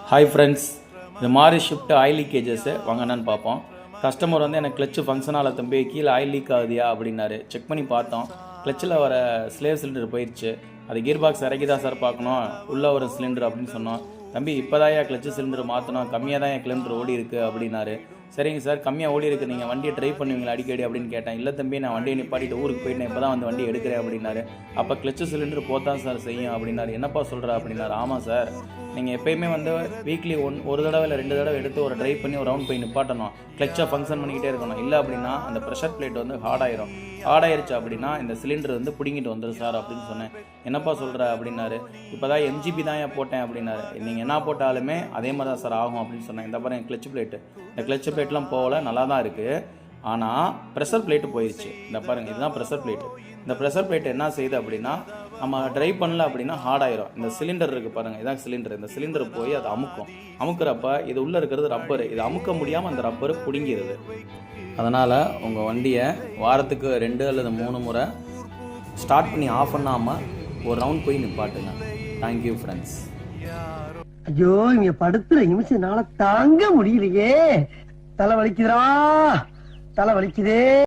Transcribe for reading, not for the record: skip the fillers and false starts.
Hi friends, இது மாதிரி shift oil leakages வாங்கினான்னு பார்ப்போம். கஸ்டமர் வந்து எனக்கு கிளச்சு ஃபங்க்ஷன் ஆகல தம்பி, கீழே ஆயில் லீக் ஆகுதியா அப்படின்னாரு. செக் பண்ணி பார்த்தோம், கிளச்சில் வர ஸ்லேவ் சிலிண்டர் போயிடுச்சு. அது கியர் பாக்ஸ் இறக்கி தான் சார் பார்க்கணும், உள்ளே ஒரு சிலிண்டர் அப்படின்னு சொன்னோம். தம்பி இப்போ தான் ஏன் கிளச்சு சிலிண்டர் மாற்றணும், கம்மியாக தான் என் கிலோமீட்டர் ஓடி இருக்குது அப்படின்னாரு. சரிங்க சார், கம்மியாக ஓடி இருக்குது, நீங்கள் வண்டியை ட்ரை பண்ணுவீங்களா அடிக்கடி அப்படின்னு கேட்டேன். இல்லை தம்பி, நான் வண்டியை நிப்பாட்டிட்டு ஊருக்கு போயிட்டேன், இப்போ தான் வந்து வண்டி எடுக்கிறேன் அப்படின்னாரு. அப்போ கிளச்சு சிலிண்டர் போத்தான் சார் செய்யும் அப்படின்னாரு. என்னப்பா சொல்கிற அப்படின்னாரு. ஆமாம் சார், நீங்கள் எப்போயுமே வந்து வீக்லி ஒரு தடவை இல்லை 2 தடவை எடுத்து ஒரு ட்ரைவ் பண்ணி ஒரு ரவுண்ட் போய் நிப்பாட்டணும், கிளச்சை ஃபங்க்ஷன் பண்ணிக்கிட்டே இருக்கணும். இல்லை அப்படின்னா அந்த ப்ரெஷர் பிளேட் வந்து ஹார்டாயிருச்சு அப்படின்னா இந்த சிலிண்டர் வந்து பிடிங்கிட்டு வந்துடும் சார் அப்படின்னு சொன்னேன். என்னப்பா சொல்கிற அப்படின்னாரு. இப்போ தான் எம்ஜிபி தான் ஏன் போட்டேன் அப்படின்னாரு. நீங்கள் என்ன போட்டாலுமே அதே மாதிரி தான் சார் ஆகும் அப்படின்னு சொன்னேன். இந்த பாருங்க கிளச் பிளேட்டு, இந்த கிளச் பிளேட்லாம் போகல, நல்லா தான் இருக்குது. ஆனால் ப்ரெஷர் பிளேட்டு போயிடுச்சு. இந்த பாருங்கள், இதுதான் ப்ரெஷர் பிளேட்டு. இந்த ப்ரெஷர் பிளேட் என்ன செய்யுது அப்படின்னா, நம்ம ட்ரைவ் பண்ணல அப்படின்னா ஹார்டாயிரும். இந்த சிலிண்டர் இருக்குது பாருங்கள், இதான் சிலிண்டர். இந்த சிலிண்டர் போய் அதை அமுக்கிறப்ப இது உள்ளே இருக்கிறது ரப்பரு, இது அமுக்க முடியாமல் அந்த ரப்பரு பிடுங்கிடுது. அதனால் உங்கள் வண்டியை வாரத்துக்கு 2 அல்லது 3 முறை ஸ்டார்ட் பண்ணி ஆஃப் பண்ணாமல் ஒரு ரவுண்ட் போய் நிப்பாட்டுங்க. Thank you friends. ஐயோ, இங்க படுத்துற நிமிஷம்னால தாங்க முடியலையே. தலை வலிக்குதே.